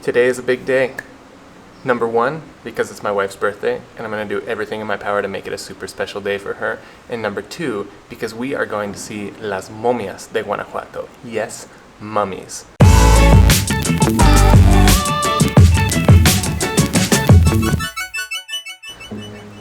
Today is a big day. Number one, because it's my wife's birthday, and I'm going to do everything in my power to make it a super special day for her. And number two, because we are going to see Las Momias de Guanajuato. Yes, mummies.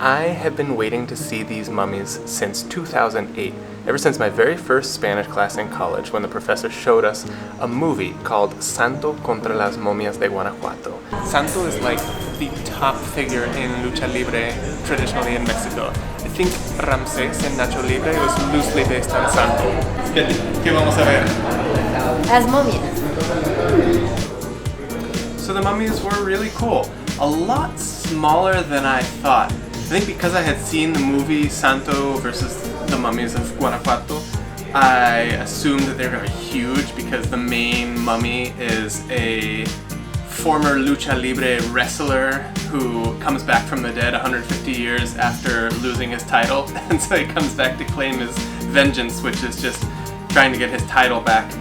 I have been waiting to see these mummies since 2008, ever since my very first Spanish class in college, when the professor showed us a movie called Santo contra las Momias de Guanajuato. Santo is like the top figure in Lucha Libre traditionally in Mexico. I think Ramses in Nacho Libre was loosely based on Santo. ¿Qué vamos a ver? Las momias. So the mummies were really cool. A lot smaller than I thought. I think because I had seen the movie Santo versus the Mummies of Guanajuato, I assumed that they're going to be huge because the main mummy is a former Lucha Libre wrestler who comes back from the dead 150 years after losing his title, and so he comes back to claim his vengeance, which is just trying to get his title back.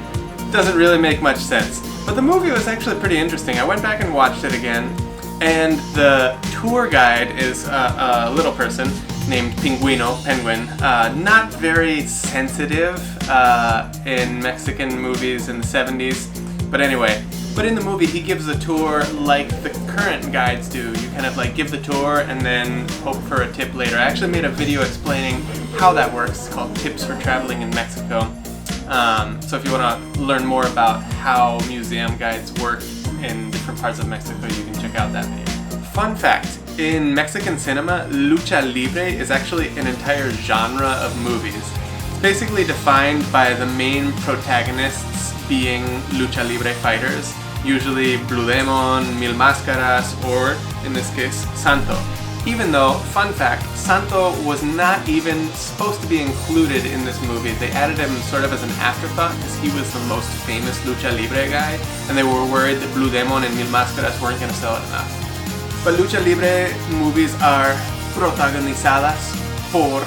Doesn't really make much sense. But the movie was actually pretty interesting. I went back and watched it again. And the tour guide is a little person named Penguin, not very sensitive in Mexican movies in the 70s, but anyway. But in the movie he gives a tour like the current guides do. You kind of like give the tour and then hope for a tip later. I actually made a video explaining how that works. It's called Tips for Traveling in Mexico. So if you want to learn more about how museum guides work in different parts of Mexico, you can check out that video. Fun fact, in Mexican cinema, Lucha Libre is actually an entire genre of movies. It's basically defined by the main protagonists being Lucha Libre fighters, usually Blue Demon, Mil Máscaras, or, in this case, Santo. Even though, fun fact, Santo was not even supposed to be included in this movie. They added him sort of as an afterthought because he was the most famous Lucha Libre guy, and they were worried that Blue Demon and Mil Máscaras weren't going to sell it enough. But Lucha Libre movies are protagonizadas por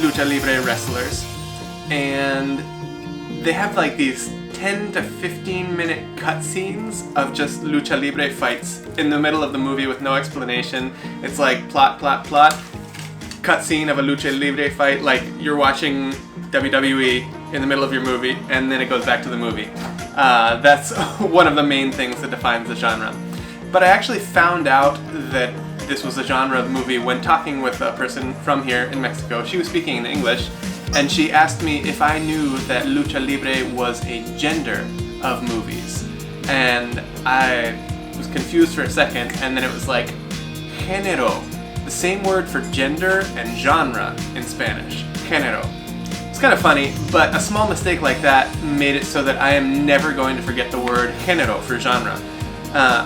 Lucha Libre wrestlers, and they have like these 10 to 15 minute cutscenes of just Lucha Libre fights in the middle of the movie with no explanation. It's like plot, cutscene of a Lucha Libre fight, like you're watching WWE in the middle of your movie, and then it goes back to the movie. That's one of the main things that defines the genre. But I actually found out that this was a genre of movie when talking with a person from here in Mexico. She was speaking in English, and she asked me if I knew that Lucha Libre was a gender of movies. And I was confused for a second, and then it was like, Género. The same word for gender and genre in Spanish. Género. It's kind of funny, but a small mistake like that made it so that I am never going to forget the word género for genre.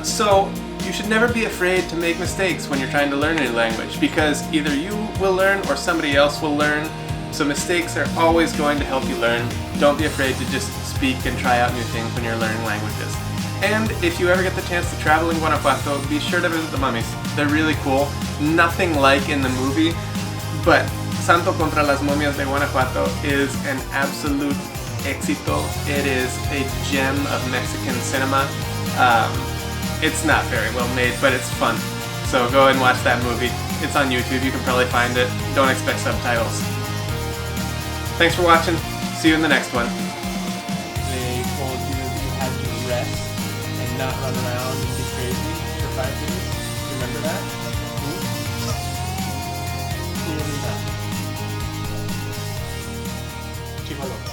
So you should never be afraid to make mistakes when you're trying to learn a new language, because either you will learn or somebody else will learn. So mistakes are always going to help you learn. Don't be afraid to just speak and try out new things when you're learning languages. And if you ever get the chance to travel in Guanajuato, be sure to visit the mummies. They're really cool. Nothing like in the movie, but Santo contra las Momias de Guanajuato is an absolute éxito. It is a gem of Mexican cinema. It's not very well made, but it's fun. So go and watch that movie. It's on YouTube. You can probably find it. Don't expect subtitles. Thanks for watching. See you in the next one. They told you that you had to rest and not run around and be crazy for 5 days. Remember that? Clearly not. Chivolo.